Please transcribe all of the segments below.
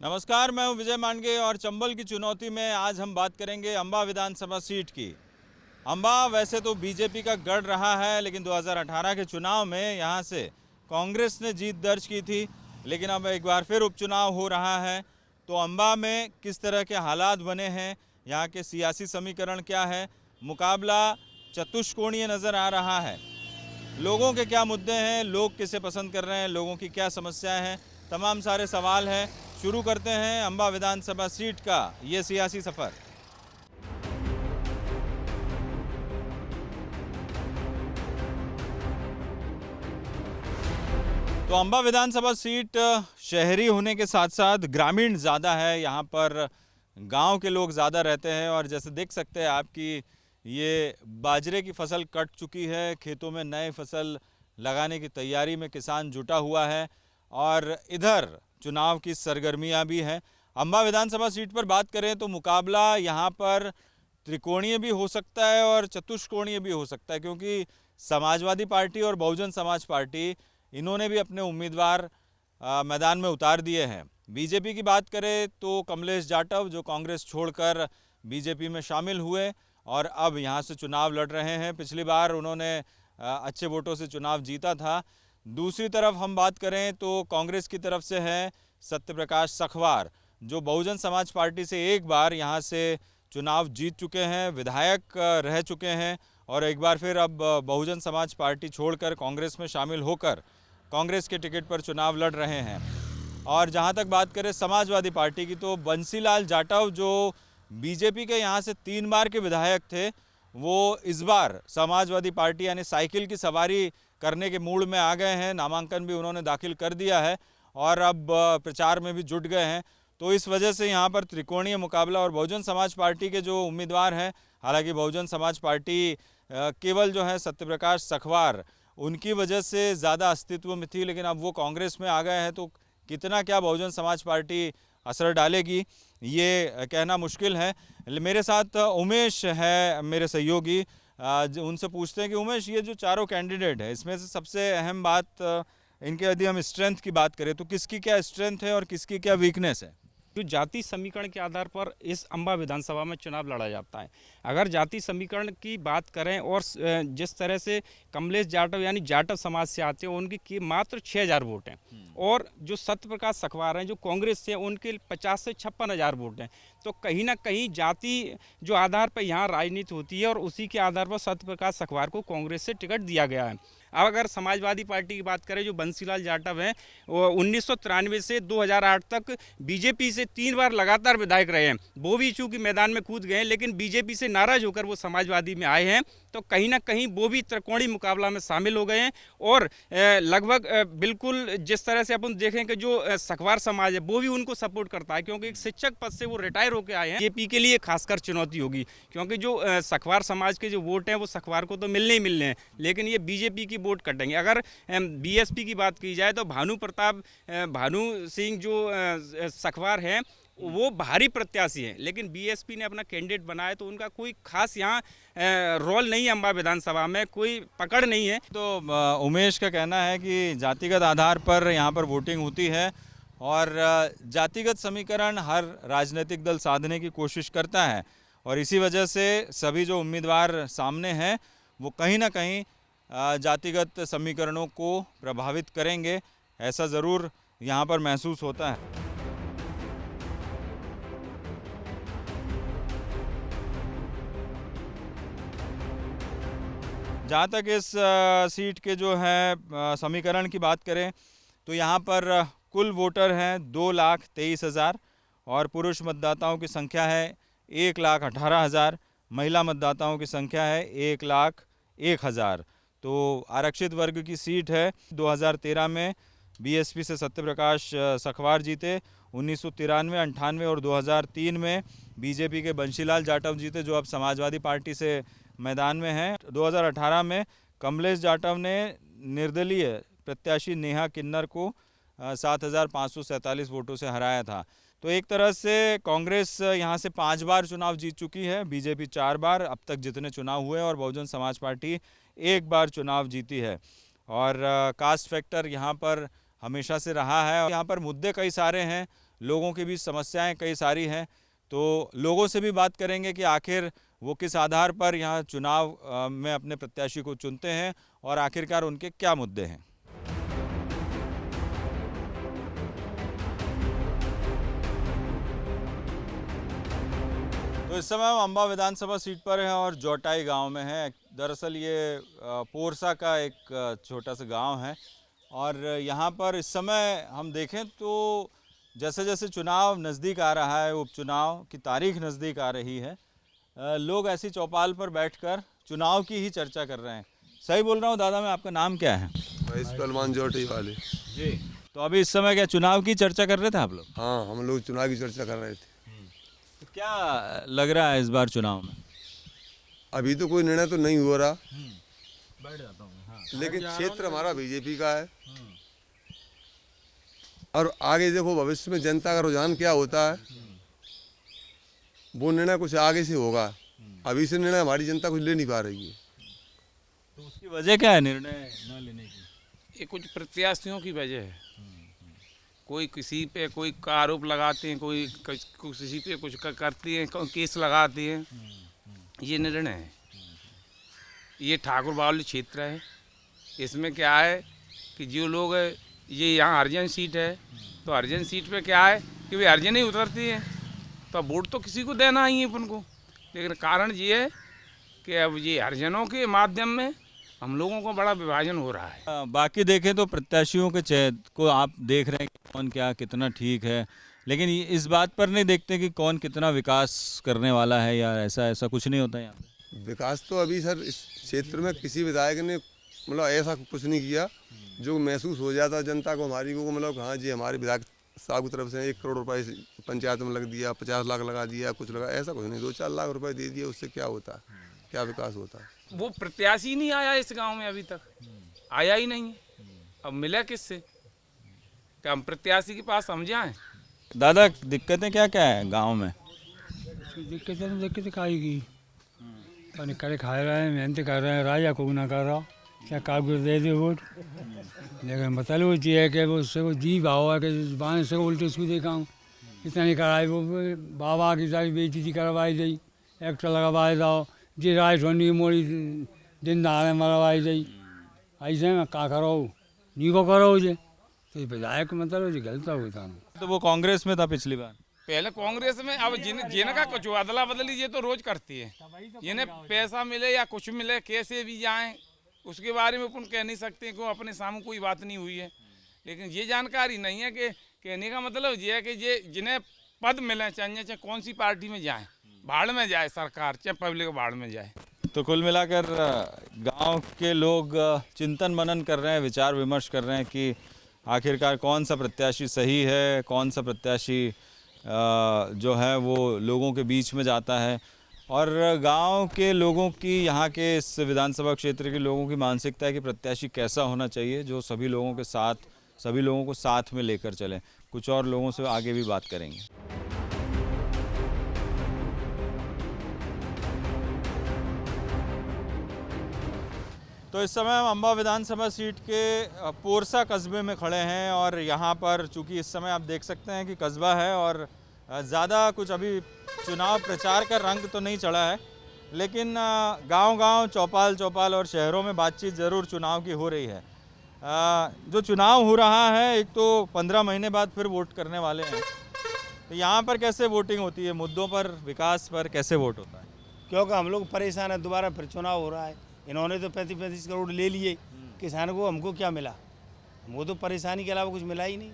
नमस्कार, मैं हूं विजय मांडगे और चंबल की चुनौती में आज हम बात करेंगे अंबा विधानसभा सीट की। अंबा वैसे तो बीजेपी का गढ़ रहा है, लेकिन 2018 के चुनाव में यहां से कांग्रेस ने जीत दर्ज की थी। लेकिन अब एक बार फिर उपचुनाव हो रहा है, तो अंबा में किस तरह के हालात बने हैं, यहाँ के सियासी समीकरण क्या है, मुकाबला चतुष्कोणीय नज़र आ रहा है। लोगों के क्या मुद्दे हैं, लोग किसे पसंद कर रहे हैं, लोगों की क्या समस्याएं हैं, तमाम सारे सवाल हैं। शुरू करते हैं अंबा विधानसभा सीट का ये सियासी सफ़र। तो अंबा विधानसभा सीट शहरी होने के साथ साथ ग्रामीण ज़्यादा है। यहाँ पर गांव के लोग ज़्यादा रहते हैं और जैसे देख सकते हैं आपकी ये बाजरे की फसल कट चुकी है, खेतों में नए फसल लगाने की तैयारी में किसान जुटा हुआ है और इधर चुनाव की सरगर्मियां भी हैं। अंबा विधानसभा सीट पर बात करें तो मुकाबला यहाँ पर त्रिकोणीय भी हो सकता है और चतुष्कोणीय भी हो सकता है, क्योंकि समाजवादी पार्टी और बहुजन समाज पार्टी इन्होंने भी अपने उम्मीदवार मैदान में उतार दिए हैं। बीजेपी की बात करें तो कमलेश जाटव जो कांग्रेस छोड़कर बीजेपी में शामिल हुए और अब यहाँ से चुनाव लड़ रहे हैं। पिछली बार उन्होंने अच्छे वोटों से चुनाव जीता था। दूसरी तरफ हम बात करें तो कांग्रेस की तरफ से है सत्यप्रकाश सखवार, जो बहुजन समाज पार्टी से एक बार यहाँ से चुनाव जीत चुके हैं, विधायक रह चुके हैं और एक बार फिर अब बहुजन समाज पार्टी छोड़कर कांग्रेस में शामिल होकर कांग्रेस के टिकट पर चुनाव लड़ रहे हैं। और जहां तक बात करें समाजवादी पार्टी की तो बंसीलाल जाटव जो बीजेपी के यहाँ से 3 बार के विधायक थे, वो इस बार समाजवादी पार्टी यानी साइकिल की सवारी करने के मूड में आ गए हैं। नामांकन भी उन्होंने दाखिल कर दिया है और अब प्रचार में भी जुट गए हैं। तो इस वजह से यहाँ पर त्रिकोणीय मुकाबला और बहुजन समाज पार्टी के जो उम्मीदवार हैं, हालांकि बहुजन समाज पार्टी केवल जो है सत्यप्रकाश सखवार उनकी वजह से ज़्यादा अस्तित्व में थी, लेकिन अब वो कांग्रेस में आ गए हैं, तो कितना क्या बहुजन समाज पार्टी असर डालेगी ये कहना मुश्किल है। मेरे साथ उमेश है, मेरे सहयोगी, उनसे पूछते हैं कि उमेश, ये जो चारों कैंडिडेट है इसमें से सबसे अहम बात इनके यदि हम स्ट्रेंथ की बात करें तो किसकी क्या स्ट्रेंथ है और किसकी क्या वीकनेस है? जो जाति समीकरण के आधार पर इस अंबा विधानसभा में चुनाव लड़ा जाता है। अगर जाति समीकरण की बात करें और जिस तरह से कमलेश जाटव यानी जाटव समाज से आते हैं उनकी मात्र 6000 वोट हैं और जो सत्यप्रकाश सखवार हैं जो कांग्रेस से उनके 50 से 56,000 वोट हैं। तो कहीं ना कहीं जाति जो आधार पर यहाँ राजनीति होती है और उसी के आधार पर सत्यप्रकाश सखवार को कांग्रेस से टिकट दिया गया है। अब अगर समाजवादी पार्टी की बात करें, जो बंसीलाल जाटव हैं, वो 1993 से 2008 तक बीजेपी से 3 बार लगातार विधायक रहे हैं। वो भी चूंकि मैदान में कूद गए हैं, लेकिन बीजेपी से नाराज होकर वो समाजवादी में आए हैं। तो कहीं ना कहीं वो भी त्रिकोणीय मुकाबला में शामिल हो गए हैं और लगभग बिल्कुल जिस तरह से अपन देखें कि जो सखवार समाज है वो भी उनको सपोर्ट करता है, क्योंकि एक शिक्षक पद से वो रिटायर होकर आए हैं। बीजेपी के लिए खासकर चुनौती होगी, क्योंकि जो सखवार समाज के जो वोट हैं वो सखवार को तो मिलने ही मिलने हैं, लेकिन ये बीजेपी की वोट कटेंगे। अगर बीएसपी की बात की जाए तो भानु सिंह जो सखवार हैं वो भारी प्रत्याशी हैं, लेकिन बीएसपी ने अपना कैंडिडेट बनाया तो उनका कोई खास यहाँ रोल नहीं है, अंबा विधानसभा में कोई पकड़ नहीं है। तो उमेश का कहना है कि जातिगत आधार पर यहाँ पर वोटिंग होती है और जातिगत समीकरण हर राजनीतिक दल साधने की कोशिश करता है और इसी वजह से सभी जो उम्मीदवार सामने हैं वो कहीं ना कहीं जातिगत समीकरणों को प्रभावित करेंगे, ऐसा ज़रूर यहाँ पर महसूस होता है। जहाँ तक इस सीट के जो है समीकरण की बात करें तो यहाँ पर कुल वोटर हैं 2,23,000 और पुरुष मतदाताओं की संख्या है 1,18,000, महिला मतदाताओं की संख्या है 1,01,000। तो आरक्षित वर्ग की सीट है। 2013 में बीएसपी से सत्यप्रकाश सखवार जीते, 1993, 98 और 2003 में बीजेपी के बंसीलाल जाटव जीते जो अब समाजवादी पार्टी से मैदान में हैं। 2018 में कमलेश जाटव ने निर्दलीय प्रत्याशी नेहा किन्नर को 7,547 वोटों से हराया था। तो एक तरह से कांग्रेस यहाँ से 5 बार चुनाव जीत चुकी है, बीजेपी 4 बार अब तक जितने चुनाव हुए और बहुजन समाज पार्टी 1 बार चुनाव जीती है। और कास्ट फैक्टर यहाँ पर हमेशा से रहा है और यहाँ पर मुद्दे कई सारे हैं लोगों की भी समस्याएं कई सारी हैं। तो लोगों से भी बात करेंगे कि आखिर वो किस आधार पर यहाँ चुनाव में अपने प्रत्याशी को चुनते हैं और आखिरकार उनके क्या मुद्दे हैं। तो इस समय हम अंबा विधानसभा सीट पर हैं और जोटाई गांव में हैं। दरअसल ये पोरसा का एक छोटा सा गांव है और यहाँ पर इस समय हम देखें तो जैसे जैसे चुनाव नज़दीक आ रहा है, उपचुनाव की तारीख नज़दीक आ रही है, लोग ऐसी चौपाल पर बैठकर चुनाव की ही चर्चा कर रहे हैं। सही बोल रहा हूँ दादा मैं? आपका नाम क्या है? पहलवान जोटी वाले जी। तो अभी इस समय क्या चुनाव की चर्चा कर रहे थे आप लोग? हाँ, हम लोग चुनाव की चर्चा कर रहे थे। तो क्या लग रहा है इस बार चुनाव में? अभी तो कोई निर्णय तो नहीं हो रहा, बैठ जाता हूँ। हाँ। लेकिन क्षेत्र हमारा बीजेपी का है। और आगे देखो भविष्य में जनता का रुझान क्या होता है, वो निर्णय कुछ आगे से होगा। अभी से निर्णय हमारी जनता कुछ ले नहीं पा रही है। तो उसकी वजह क्या है निर्णय न लेने की? ये कुछ प्रत्याशियों की वजह है। कोई किसी पे कोई का आरोप लगाते हैं, कोई किसी पे कुछ करती हैं, केस लगाते हैं। ये निर्णय है। ये ठाकुर बावली क्षेत्र है। इसमें क्या है कि जो लोग ये यहाँ हरिजन सीट है, तो हरिजन सीट पे क्या है कि वे हरिजन ही उतरती हैं, तो वोट तो किसी को देना ही है अपन को। लेकिन कारण ये है कि अब ये हरिजनों के माध्यम में हम लोगों को बड़ा विभाजन हो रहा है। बाकी देखें तो प्रत्याशियों के चयन को आप देख रहे हैं कि कौन क्या कितना ठीक है, लेकिन इस बात पर नहीं देखते कि कौन कितना विकास करने वाला है या ऐसा कुछ नहीं होता यहाँ पे। विकास तो अभी सर इस क्षेत्र में किसी विधायक ने मतलब ऐसा कुछ नहीं किया जो महसूस हो जाता जनता को हमारी को, मतलब हाँ जी हमारे विधायक साहब की तरफ से 1 करोड़ रुपए पंचायत में लग दिया, 50 लाख लगा दिया, कुछ लगा, ऐसा कुछ नहीं। 2-4 लाख रुपए दे दिए, उससे क्या होता है, क्या विकास होता है? वो प्रत्याशी नहीं आया इस गांव में, अभी तक आया ही नहीं। अब मिला किससे? क्या हम प्रत्याशी के पास हम जाएं? दादा दिक्कतें क्या क्या है गांव में? दिक्कतें खाएगी पानी करे खा रहे हैं, मेहनत कर रहे हैं, राजा को ना कर रहा, क्या कागज दे दे वोट। लेकिन मतलब वो है कि वो उससे वो जी भाव है कि जुबान से उल्टे उसको देखा हूँ इतना नहीं कराई। वो बाबा की सारी बेइज्जती करवाई गई, एक्टर लगवाए जाओ जी, राय ठंडी मोड़ी दिन दहाड़े मरवाई गई। ऐसे में का करो नी को करो जे, तो विधायक मतलब जी गलत होता है। तो वो कांग्रेस में था पिछली बार। पहले कांग्रेस में, अब जिनका कुछ अदला बदली ये तो रोज करती है। जिन्हें पैसा मिले या कुछ मिले, कैसे भी जाएं, उसके बारे में अपन कह नहीं सकते कि अपने सामने कोई बात नहीं हुई है। लेकिन ये जानकारी नहीं है कि कहने का मतलब ये है कि ये जिन्हें पद मिले, चाहे कौन सी पार्टी में जाए, भाड़ में जाए सरकार, चाहे पब्लिक भाड़ में जाए। तो कुल मिलाकर गांव के लोग चिंतन मनन कर रहे हैं, विचार विमर्श कर रहे हैं कि आखिरकार कौन सा प्रत्याशी सही है, कौन सा प्रत्याशी जो है वो लोगों के बीच में जाता है। और गांव के लोगों की, यहाँ के इस विधानसभा क्षेत्र के लोगों की मानसिकता है कि प्रत्याशी कैसा होना चाहिए जो सभी लोगों के साथ, सभी लोगों को साथ में लेकर चले। कुछ और लोगों से आगे भी बात करेंगे। तो इस समय हम अंबा विधानसभा सीट के पोरसा कस्बे में खड़े हैं और यहाँ पर चूँकि इस समय आप देख सकते हैं कि कस्बा है और ज़्यादा कुछ अभी चुनाव प्रचार का रंग तो नहीं चढ़ा है, लेकिन गांव-गांव, चौपाल और शहरों में बातचीत ज़रूर चुनाव की हो रही है। जो चुनाव हो रहा है, एक तो 15 महीने बाद फिर वोट करने वाले हैं, तो यहाँ पर कैसे वोटिंग होती है, मुद्दों पर, विकास पर कैसे वोट होता है? क्योंकि हम लोग परेशान हैं, दोबारा फिर चुनाव हो रहा है। इन्होंने तो 35-35 करोड़ ले लिए, किसान को हमको क्या मिला? हमको तो परेशानी के अलावा कुछ मिला ही नहीं,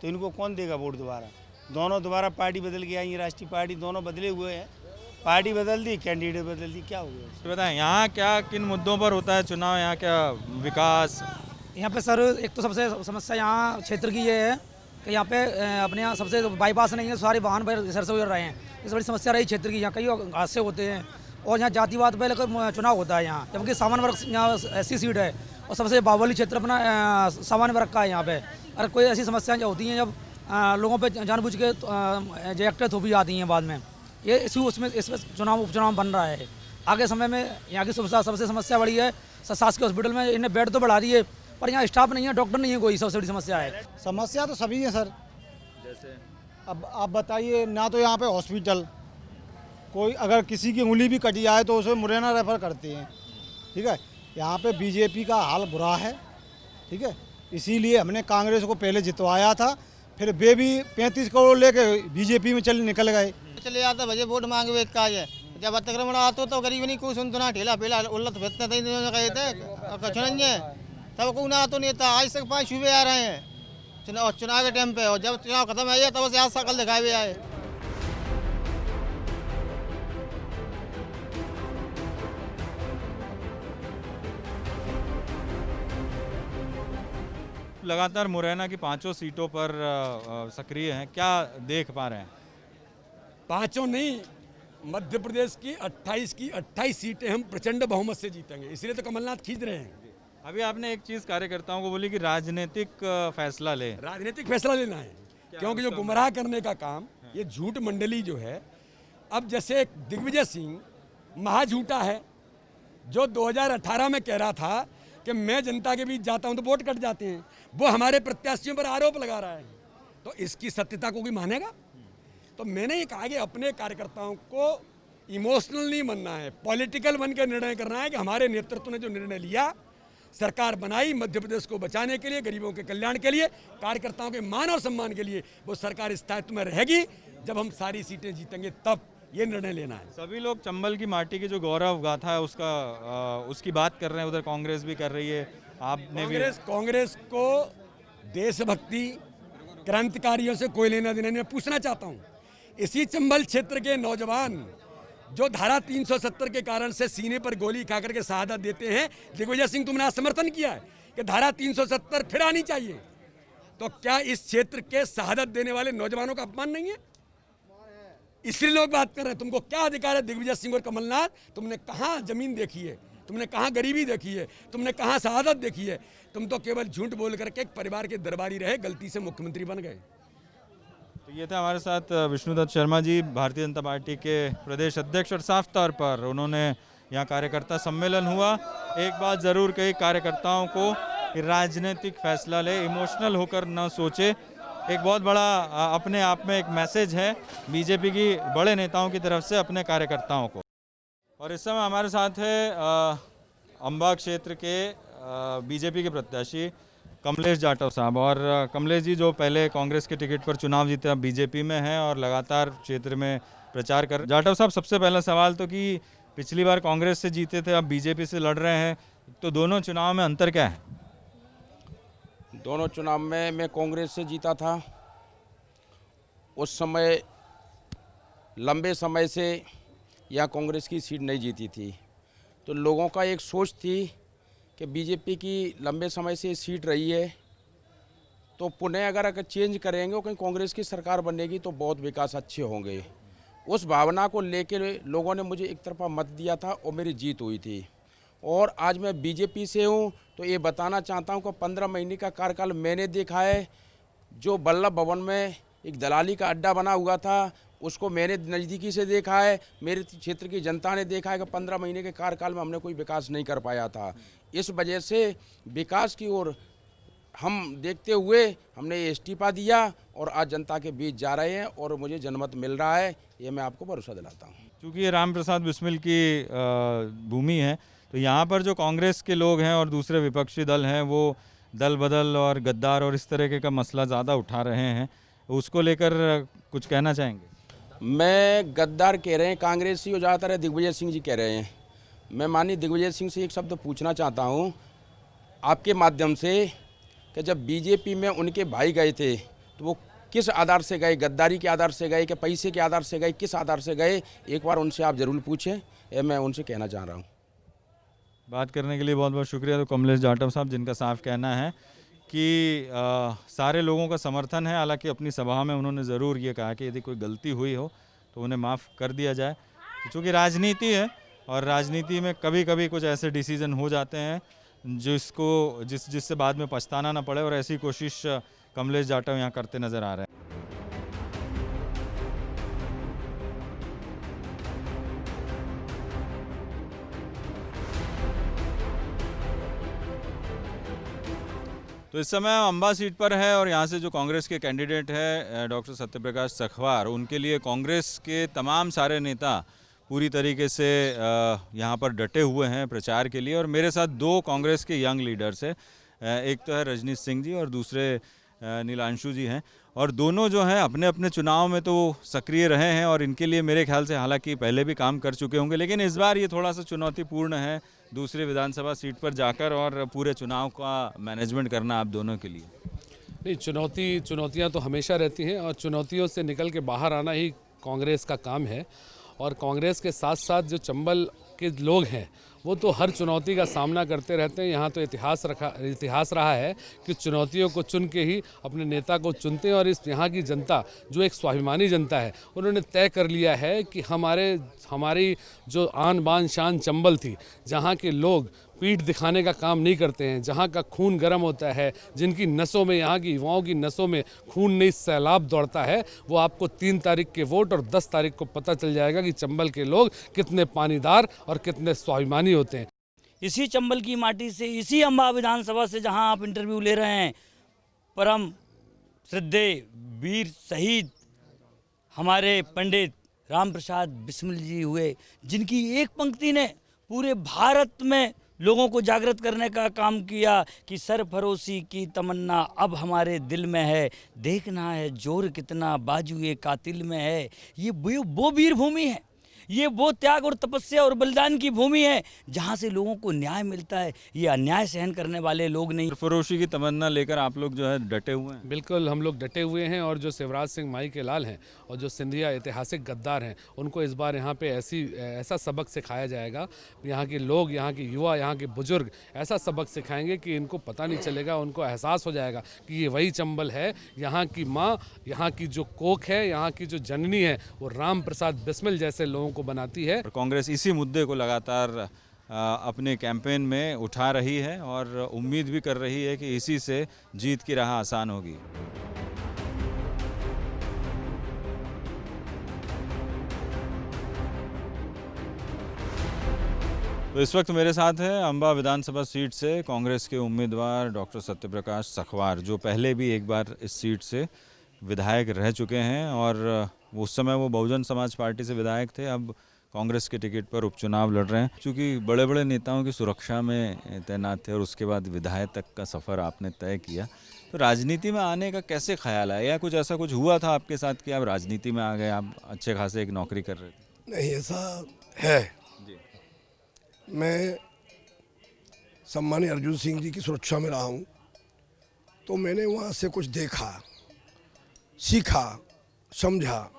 तो इनको कौन देगा वोट दोबारा? दोनों दोबारा पार्टी बदल के आई है, राष्ट्रीय पार्टी, दोनों बदले हुए हैं। पार्टी बदल दी, कैंडिडेट बदल दी, क्या हो गया? बताएं यहाँ क्या किन मुद्दों पर होता है चुनाव, यहाँ क्या विकास? यहाँ पे सर एक तो सबसे समस्या यहाँ क्षेत्र की ये है कि यहाँ पे अपने यहाँ सबसे बाईपास नहीं है, सारे वाहन पर सर से गुजर रहे हैं। इस बड़ी समस्या रही क्षेत्र की। यहाँ कई हादसे होते हैं और यहाँ जातिवाद पर लेकर चुनाव होता है यहाँ, जबकि सामान्य वर्ग यहाँ ऐसी सीट है और सबसे बाहुबली क्षेत्र अपना सामान्य वर्ग का है यहाँ पे। अगर कोई ऐसी समस्याएं जो होती हैं जब लोगों पे जानबूझ के जो एक्टर थोपी जाती हैं बाद में, ये उसमें चुनाव उपचुनाव बन रहा है। आगे समय में यहाँ की सबसे समस्या बड़ी है, शासकीय हॉस्पिटल में इन्हें बेड तो बढ़ा दिए पर यहाँ स्टाफ नहीं है, डॉक्टर नहीं है, कोई सबसे बड़ी समस्या है। समस्या तो सभी है सर, जैसे अब आप बताइए, ना तो यहाँ पे हॉस्पिटल, कोई अगर किसी की उंगली भी कट जाए तो उसे मुरैना रेफर करते हैं, ठीक है। यहाँ पे बीजेपी का हाल बुरा है, ठीक है। इसीलिए हमने कांग्रेस को पहले जितवाया था, फिर वे भी 35 करोड़ लेके बीजेपी में निकल गए। चले जाता भजे वोट मांगे वे का है, जब अतिक्रमण आता तो गरीब नहीं कोई सुनतो ना, ठेला पेला उल्लत भेजते थे कहे थे कछ नहीं है, तब कोई ना तो नहीं था। आज तक 5 सूबे आ रहे हैं चुनाव के टाइम पे, और जब चुनाव खत्म है तब से आज शकल दिखाए हुए आए। लगातार मुरैना की 5 सीटों पर सक्रिय हैं, क्या देख पा रहे हैं? 5 नहीं, मध्य प्रदेश की 28 की 28 सीटें हम प्रचंड बहुमत से जीतेंगे, इसलिए तो कमलनाथ खींच रहे हैं। अभी आपने एक चीज कार्यकर्ताओं को बोली कि राजनीतिक फैसला ले, राजनीतिक फैसला लेना है, क्योंकि जो गुमराह करने का काम, ये झूठ मंडली जो है, अब जैसे दिग्विजय सिंह महाझूठा है, जो 2018 में कह रहा था कि मैं जनता के बीच जाता हूं तो वोट कट जाते हैं, वो हमारे प्रत्याशियों पर आरोप लगा रहा है, तो इसकी सत्यता को कोई मानेगा? तो मैंने ये कहा कि अपने कार्यकर्ताओं को इमोशनल नहीं बनना है, पॉलिटिकल बन के निर्णय करना है कि हमारे नेतृत्व ने जो निर्णय लिया, सरकार बनाई मध्य प्रदेश को बचाने के लिए, गरीबों के कल्याण के लिए, कार्यकर्ताओं के मान और सम्मान के लिए, वो सरकार स्थायित्व में रहेगी जब हम सारी सीटें जीतेंगे, तब ये निर्णय लेना है। सभी लोग चंबल की माटी की जो गौरव गाथा है उसकी बात कर रहे हैं, उधर कांग्रेस भी कर रही है, आपने भी। कांग्रेस को देशभक्ति क्रांतिकारियों से कोई लेना देना नहीं। मैं पूछना चाहता हूँ, इसी चंबल क्षेत्र के नौजवान जो धारा 370 के कारण से सीने पर गोली खा करके शहादत देते हैं, दिग्विजय सिंह तुमने समर्थन किया है कि धारा 370 फिर आनी चाहिए, तो क्या इस क्षेत्र के शहादत देने वाले नौजवानों का अपमान नहीं है? इसलिए लोग बात कर रहे हैं। तुमको क्या अधिकार है दिग्विजय सिंह और कमलनाथ? तुमने कहाँ जमीन देखी है, तुमने कहाँ गरीबी देखी है, तुमने कहाँ शहादत देखी है? तुम तो केवल झूठ बोल करके एक परिवार के दरबारी रहे, गलती से मुख्यमंत्री बन गए। तो ये थे हमारे साथ विष्णुदत्त शर्मा जी, भारतीय जनता पार्टी के प्रदेश अध्यक्ष, और साफ तौर पर उन्होंने यहाँ कार्यकर्ता सम्मेलन हुआ, एक बात जरूर कही कार्यकर्ताओं को कि राजनीतिक फैसला ले, इमोशनल होकर न सोचे। एक बहुत बड़ा अपने आप में एक मैसेज है बीजेपी की बड़े नेताओं की तरफ से अपने कार्यकर्ताओं को। और इस समय हमारे साथ है अंबा क्षेत्र के बीजेपी के प्रत्याशी कमलेश जाटव साहब। और कमलेश जी जो पहले कांग्रेस के टिकट पर चुनाव जीते, अब बीजेपी में हैं और लगातार क्षेत्र में प्रचार कर। जाटव साहब, सबसे पहला सवाल तो कि पिछली बार कांग्रेस से जीते थे, अब बीजेपी से लड़ रहे हैं, तो दोनों चुनाव में अंतर क्या है? दोनों चुनाव में मैं कांग्रेस से जीता था, उस समय लंबे समय से यहाँ कांग्रेस की सीट नहीं जीती थी, तो लोगों का एक सोच थी कि बीजेपी की लंबे समय से सीट रही है, तो पुनः अगर चेंज करेंगे और कहीं कांग्रेस की सरकार बनेगी तो बहुत विकास अच्छे होंगे। उस भावना को लेकर लोगों ने मुझे एक तरफा मत दिया था और मेरी जीत हुई थी। और आज मैं बीजेपी से हूँ तो ये बताना चाहता हूँ कि 15 महीने का कार्यकाल मैंने देखा है। जो वल्लभ भवन में एक दलाली का अड्डा बना हुआ था, उसको मैंने नज़दीकी से देखा है। मेरे क्षेत्र की जनता ने देखा है कि 15 महीने के कार्यकाल में हमने कोई विकास नहीं कर पाया था। इस वजह से विकास की ओर हम देखते हुए हमने ये इस्तीफा दिया और आज जनता के बीच जा रहे हैं और मुझे जनमत मिल रहा है, ये मैं आपको भरोसा दिलाता हूँ। चूँकि ये राम प्रसाद बिस्मिल की भूमि है, तो यहाँ पर जो कांग्रेस के लोग हैं और दूसरे विपक्षी दल हैं, वो दल बदल और गद्दार और इस तरह का मसला ज़्यादा उठा रहे हैं, उसको लेकर कुछ कहना चाहेंगे? मैं गद्दार कह रहे हैं कांग्रेसी और ज़्यादातर दिग्विजय सिंह जी कह रहे हैं। मैं माननीय दिग्विजय सिंह से एक शब्द पूछना चाहता हूँ आपके माध्यम से कि जब बीजेपी में उनके भाई गए थे तो वो किस आधार से गए? गद्दारी के आधार से गए कि पैसे के आधार से गए? किस आधार से गए? एक बार उनसे आप ज़रूर पूछें, ये मैं उनसे कहना चाह रहा हूँ। बात करने के लिए बहुत बहुत शुक्रिया। तो कमलेश जाटव साहब, जिनका साफ कहना है कि सारे लोगों का समर्थन है, हालांकि अपनी सभा में उन्होंने ज़रूर ये कहा कि यदि कोई गलती हुई हो तो उन्हें माफ़ कर दिया जाए। तो चूँकि राजनीति है और राजनीति में कभी कभी कुछ ऐसे डिसीजन हो जाते हैं जिससे बाद में पछताना ना पड़े, और ऐसी कोशिश कमलेश जाटव यहाँ करते नज़र आ रहे हैं। तो तो इस समय हम अम्बा सीट पर है और यहाँ से जो कांग्रेस के कैंडिडेट है डॉक्टर सत्यप्रकाश सखवार, उनके लिए कांग्रेस के तमाम सारे नेता पूरी तरीके से यहाँ पर डटे हुए हैं प्रचार के लिए। और मेरे साथ दो कांग्रेस के यंग लीडर्स हैं, एक तो है रजनीश सिंह जी और दूसरे नीलांशु जी हैं। और दोनों जो हैं अपने अपने चुनाव में तो सक्रिय रहे हैं और इनके लिए मेरे ख्याल से हालांकि पहले भी काम कर चुके होंगे, लेकिन इस बार ये थोड़ा सा चुनौतीपूर्ण है दूसरे विधानसभा सीट पर जाकर और पूरे चुनाव का मैनेजमेंट करना आप दोनों के लिए। नहीं, चुनौतियां तो हमेशा रहती हैं और चुनौतियों से निकल के बाहर आना ही कांग्रेस का काम है। और कांग्रेस के साथ साथ जो चंबल के लोग हैं वो तो हर चुनौती का सामना करते रहते हैं। यहाँ तो इतिहास रहा है कि चुनौतियों को चुन के ही अपने नेता को चुनते हैं। और इस यहाँ की जनता जो एक स्वाभिमानी जनता है, उन्होंने तय कर लिया है कि हमारी जो आन बान शान चंबल थी, जहाँ के लोग पीठ दिखाने का काम नहीं करते हैं, जहाँ का खून गर्म होता है, जिनकी नसों में, यहाँ की युवाओं की नसों में खून नहीं सैलाब दौड़ता है, वो आपको 3 तारीख के वोट और 10 तारीख को पता चल जाएगा कि चंबल के लोग कितने पानीदार और कितने स्वाभिमानी होते हैं। इसी चंबल की माटी से, इसी अम्बा विधानसभा से जहाँ आप इंटरव्यू ले रहे हैं, परम श्रद्धेय वीर शहीद हमारे पंडित राम प्रसाद बिस्मिल जी हुए, जिनकी एक पंक्ति ने पूरे भारत में लोगों को जागृत करने का काम किया कि सरफरोशी की तमन्ना अब हमारे दिल में है, देखना है जोर कितना बाजुए कातिल में है। ये वो वीर भूमि है, ये वो त्याग और तपस्या और बलिदान की भूमि है जहाँ से लोगों को न्याय मिलता है। ये अन्याय सहन करने वाले लोग नहीं। सरफरोशी की तमन्ना लेकर आप लोग जो है डटे हुए हैं। बिल्कुल, हम लोग डटे हुए हैं। और जो शिवराज सिंह माई के लाल हैं और जो सिंधिया ऐतिहासिक गद्दार हैं, उनको इस बार यहाँ पे ऐसा सबक सिखाया जाएगा। यहाँ के लोग, यहाँ के युवा, यहाँ के बुजुर्ग ऐसा सबक सिखाएंगे कि इनको पता नहीं चलेगा, उनको एहसास हो जाएगा कि ये वही चंबल है। यहाँ की माँ, यहाँ की जो कोख है, यहाँ की जो जननी है, वो राम प्रसाद बिस्मिल जैसे लोगों को बनाती है। कांग्रेस इसी मुद्दे को लगातार अपने कैंपेन में उठा रही है और उम्मीद भी कर रही है कि इसी से जीत की राह आसान होगी। तो इस वक्त मेरे साथ है अम्बा विधानसभा सीट से कांग्रेस के उम्मीदवार डॉक्टर सत्यप्रकाश सखवार, जो पहले भी एक बार इस सीट से विधायक रह चुके हैं और उस समय वो बहुजन समाज पार्टी से विधायक थे, अब कांग्रेस के टिकट पर उपचुनाव लड़ रहे हैं। क्योंकि बड़े बड़े नेताओं की सुरक्षा में तैनात थे और उसके बाद विधायक तक का सफ़र आपने तय किया, तो राजनीति में आने का कैसे ख्याल आया, या कुछ ऐसा कुछ हुआ था आपके साथ कि आप राजनीति में आ गए, आप अच्छे खासे एक नौकरी कर रहे थे? नहीं, ऐसा है जी। मैं सम्मानीय अर्जुन सिंह जी की सुरक्षा में रहा हूँ, तो मैंने वहाँ से कुछ देखा, सीखा, समझा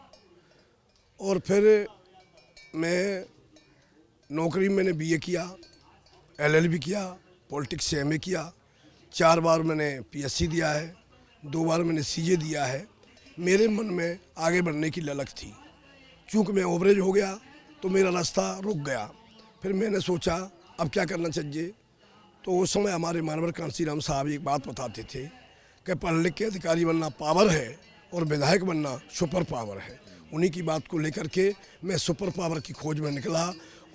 और फिर मैं नौकरी मैंने बीए किया, एलएलबी किया, पॉलिटिक्स से एमए किया, 4 बार मैंने पीएससी दिया है, 2 बार मैंने सीए दिया है। मेरे मन में आगे बढ़ने की ललक थी। चूँकि मैं ओवरेज हो गया तो मेरा रास्ता रुक गया। फिर मैंने सोचा अब क्या करना चाहिए। तो उस समय हमारे मानवर कांसीराम साहब एक बात बताते थे कि पढ़ लिख के अधिकारी बनना पावर है और विधायक बनना सुपर पावर है। उन्हीं की बात को लेकर के मैं सुपर पावर की खोज में निकला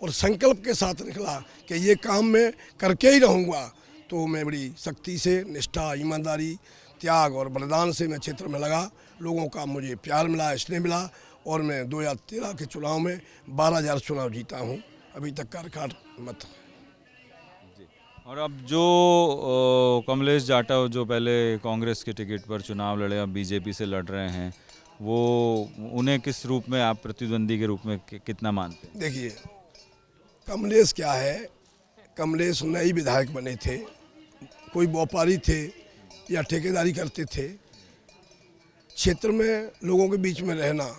और संकल्प के साथ निकला कि ये काम मैं करके ही रहूँगा। तो मैं बड़ी सख्ती से, निष्ठा, ईमानदारी, त्याग और बलिदान से मैं क्षेत्र में लगा। लोगों का मुझे प्यार मिला, स्नेह मिला और मैं 2013 के चुनाव में 12,000 चुनाव जीता हूँ। अभी तक का रिकॉर्ड मत। और अब जो कमलेश जाटव जो पहले कांग्रेस के टिकट पर चुनाव लड़े, अब बीजेपी से लड़ रहे हैं, वो उन्हें किस रूप में आप प्रतिद्वंदी के रूप में कितना मानते हैं? देखिए, कमलेश क्या है, कमलेश नए विधायक बने थे, कोई व्यापारी थे या ठेकेदारी करते थे। क्षेत्र में लोगों के बीच में रहना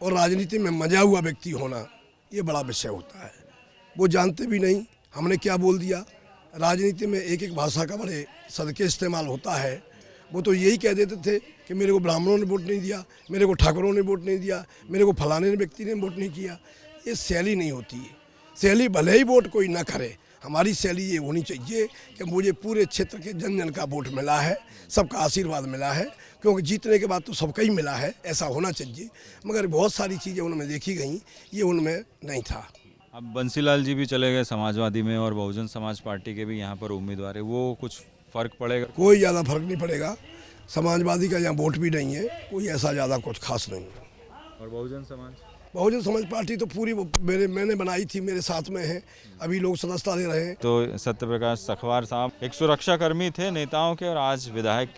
और राजनीति में मजा हुआ व्यक्ति होना, ये बड़ा विषय होता है। वो जानते भी नहीं हमने क्या बोल दिया। राजनीति में एक एक भाषा का बड़े सदके इस्तेमाल होता है। वो तो यही कह देते थे कि मेरे को ब्राह्मणों ने वोट नहीं दिया, मेरे को ठाकुरों ने वोट नहीं दिया, मेरे को फलाने व्यक्ति ने वोट नहीं किया। ये शैली नहीं होती है। शैली भले ही वोट कोई ना करे, हमारी शैली ये होनी चाहिए कि मुझे पूरे क्षेत्र के जन जन का वोट मिला है, सबका आशीर्वाद मिला है, क्योंकि जीतने के बाद तो सबका ही मिला है, ऐसा होना चाहिए। मगर बहुत सारी चीज़ें उनमें देखी गई, ये उनमें नहीं था। अब बंसीलाल जी भी चले गए समाजवादी में और बहुजन समाज पार्टी के भी यहाँ पर उम्मीदवार है, वो कुछ फर्क पड़ेगा? कोई ज़्यादा फर्क नहीं पड़ेगा। समाजवादी का यहाँ वोट भी नहीं है, कोई ऐसा ज़्यादा कुछ खास नहीं है। और बहुजन समाज? बहुजन समाज पार्टी तो पूरी मैंने बनाई थी, मेरे साथ में है, अभी लोग सदस्यता दे रहे हैं। तो सत्यप्रकाश सखवार साहब एक सुरक्षा कर्मी थे नेताओं के और आज विधायक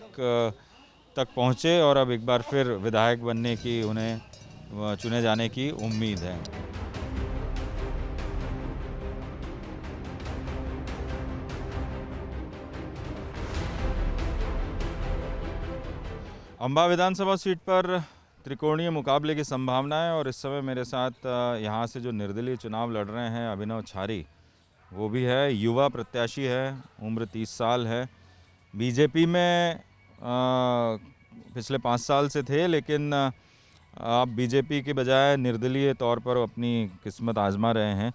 तक पहुँचे और अब एक बार फिर विधायक बनने की, उन्हें चुने जाने की उम्मीद है। अंबा विधानसभा सीट पर त्रिकोणीय मुकाबले की संभावना है और इस समय मेरे साथ यहाँ से जो निर्दलीय चुनाव लड़ रहे हैं अभिनव छारी, वो भी है, युवा प्रत्याशी है, उम्र 30 साल है। बीजेपी में पिछले 5 साल से थे, लेकिन आप बीजेपी के बजाय निर्दलीय तौर पर अपनी किस्मत आजमा रहे हैं।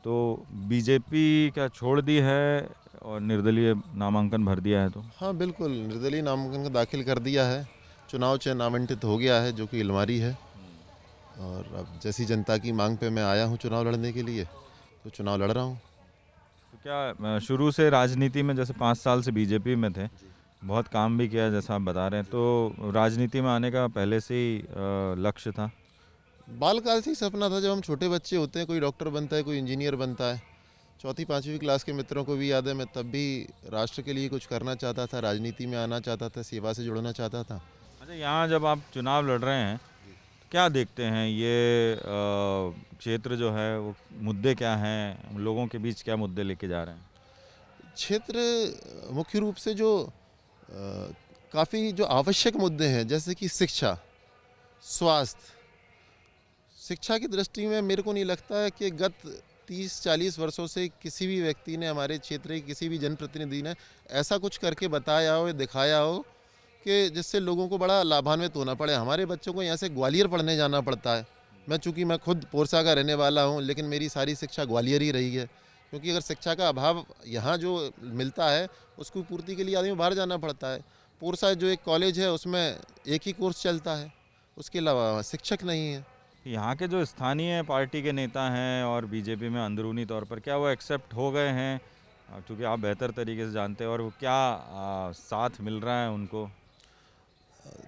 तो बीजेपी क्या छोड़ दी है और निर्दलीय नामांकन भर दिया है? तो हाँ बिल्कुल, निर्दलीय नामांकन दाखिल कर दिया है, चुनाव चिन्ह आवंटित हो गया है जो कि इलमारी है। और अब जैसी जनता की मांग पे मैं आया हूँ चुनाव लड़ने के लिए, तो चुनाव लड़ रहा हूँ। तो क्या शुरू से राजनीति में, जैसे 5 साल से बीजेपी में थे, बहुत काम भी किया जैसा आप बता रहे हैं, तो राजनीति में आने का पहले से ही लक्ष्य था? बालकाल से ही सपना था। जब हम छोटे बच्चे होते हैं, कोई डॉक्टर बनता है, कोई इंजीनियर बनता है। 4वीं-5वीं क्लास के मित्रों को भी याद है, मैं तब भी राष्ट्र के लिए कुछ करना चाहता था, राजनीति में आना चाहता था, सेवा से जुड़ना चाहता था। अच्छा, यहाँ जब आप चुनाव लड़ रहे हैं, क्या देखते हैं ये क्षेत्र जो है, वो मुद्दे क्या हैं, लोगों के बीच क्या मुद्दे लेके जा रहे हैं? क्षेत्र मुख्य रूप से जो काफ़ी जो आवश्यक मुद्दे हैं, जैसे कि शिक्षा, स्वास्थ्य। शिक्षा की दृष्टि में मेरे को नहीं लगता है कि गत 30-40 वर्षों से किसी भी व्यक्ति ने, हमारे क्षेत्र के किसी भी जनप्रतिनिधि ने ऐसा कुछ करके बताया हो, दिखाया हो कि जिससे लोगों को बड़ा लाभान्वित होना पड़े। हमारे बच्चों को यहाँ से ग्वालियर पढ़ने जाना पड़ता है। चूँकि मैं खुद पोरसा का रहने वाला हूँ, लेकिन मेरी सारी शिक्षा ग्वालियर ही रही है, क्योंकि अगर शिक्षा का अभाव यहाँ जो मिलता है, उसकी पूर्ति के लिए आदमी बाहर जाना पड़ता है। पोरसा जो एक कॉलेज है, उसमें एक ही कोर्स चलता है, उसके अलावा शिक्षक नहीं है। यहाँ के जो स्थानीय पार्टी के नेता हैं और बीजेपी में अंदरूनी तौर पर, क्या वो एक्सेप्ट हो गए हैं, क्योंकि आप बेहतर तरीके से जानते हैं, और वो क्या साथ मिल रहा है उनको?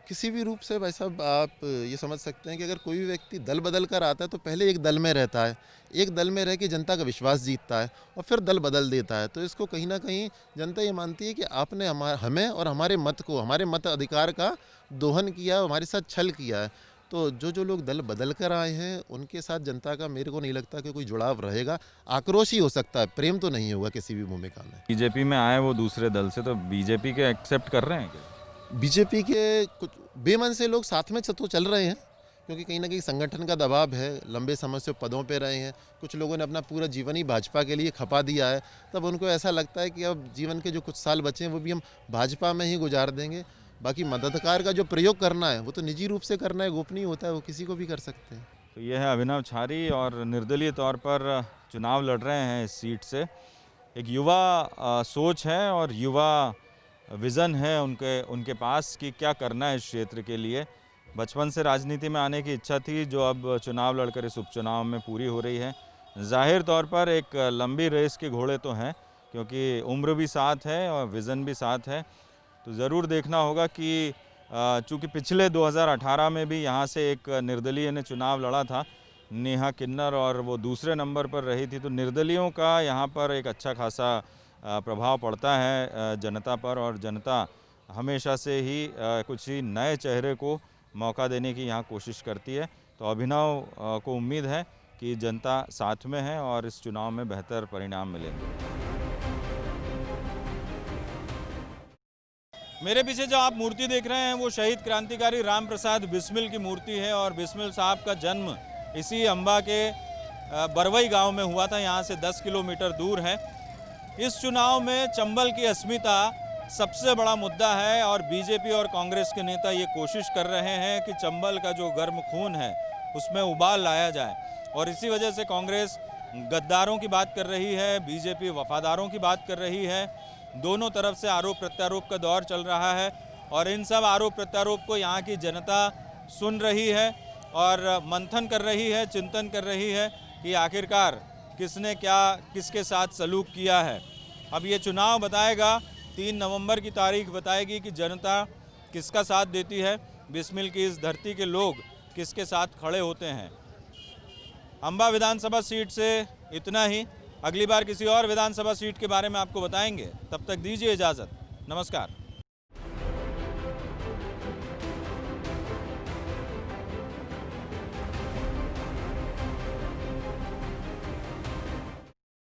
किसी भी रूप से भाई साहब आप ये समझ सकते हैं कि अगर कोई भी व्यक्ति दल बदल कर आता है, तो पहले एक दल में रहता है, एक दल में रह के जनता का विश्वास जीतता है और फिर दल बदल देता है। तो इसको कहीं ना कहीं जनता ये मानती है कि आपने हमें और हमारे मत को, हमारे मत अधिकार का दोहन किया, हमारे साथ छल किया है। तो जो लोग दल बदल कर आए हैं, उनके साथ जनता का मेरे को नहीं लगता कि कोई जुड़ाव रहेगा। आक्रोश ही हो सकता है, प्रेम तो नहीं होगा किसी भी भूमिका में। बीजेपी में आए वो दूसरे दल से, तो बीजेपी के एक्सेप्ट कर रहे हैं क्या? बीजेपी के कुछ बेमन से लोग साथ में तो चल रहे हैं, क्योंकि कहीं ना कहीं संगठन का दबाव है, लंबे समय से पदों पे रहे हैं। कुछ लोगों ने अपना पूरा जीवन ही भाजपा के लिए खपा दिया है, तब उनको ऐसा लगता है कि अब जीवन के जो कुछ साल बचे हैं वो भी हम भाजपा में ही गुजार देंगे। बाकी मताधिकार का जो प्रयोग करना है, वो तो निजी रूप से करना है, गोपनीय होता है, वो किसी को भी कर सकते हैं। तो ये है अभिनव छारी और निर्दलीय तौर पर चुनाव लड़ रहे हैं इस सीट से। एक युवा सोच है और युवा विज़न है उनके पास कि क्या करना है इस क्षेत्र के लिए। बचपन से राजनीति में आने की इच्छा थी, जो अब चुनाव लड़कर इस उपचुनाव में पूरी हो रही है। जाहिर तौर पर एक लंबी रेस के घोड़े तो हैं, क्योंकि उम्र भी साथ है और विज़न भी साथ है। तो ज़रूर देखना होगा कि चूँकि पिछले 2018 में भी यहाँ से एक निर्दलीय ने चुनाव लड़ा था, नेहा किन्नर, और वो दूसरे नंबर पर रही थी। तो निर्दलियों का यहाँ पर एक अच्छा खासा प्रभाव पड़ता है जनता पर, और जनता हमेशा से ही कुछ ही नए चेहरे को मौका देने की यहाँ कोशिश करती है। तो अभिनव को उम्मीद है कि जनता साथ में है और इस चुनाव में बेहतर परिणाम मिलेंगे। मेरे पीछे जो आप मूर्ति देख रहे हैं, वो शहीद क्रांतिकारी राम प्रसाद बिस्मिल की मूर्ति है, और बिस्मिल साहब का जन्म इसी अंबा के बरवई गांव में हुआ था, यहाँ से 10 किलोमीटर दूर है। इस चुनाव में चंबल की अस्मिता सबसे बड़ा मुद्दा है, और बीजेपी और कांग्रेस के नेता ये कोशिश कर रहे हैं कि चंबल का जो गर्म खून है उसमें उबाल लाया जाए, और इसी वजह से कांग्रेस गद्दारों की बात कर रही है, बीजेपी वफादारों की बात कर रही है। दोनों तरफ से आरोप प्रत्यारोप का दौर चल रहा है, और इन सब आरोप प्रत्यारोप को यहाँ की जनता सुन रही है और मंथन कर रही है, चिंतन कर रही है कि आखिरकार किसने क्या किसके साथ सलूक किया है। अब ये चुनाव बताएगा 3 नवंबर की तारीख बताएगी कि जनता किसका साथ देती है, बिस्मिल की इस धरती के लोग किसके साथ खड़े होते हैं। अंबा विधानसभा सीट से इतना ही। अगली बार किसी और विधानसभा सीट के बारे में आपको बताएंगे। तब तक दीजिए इजाज़त। नमस्कार।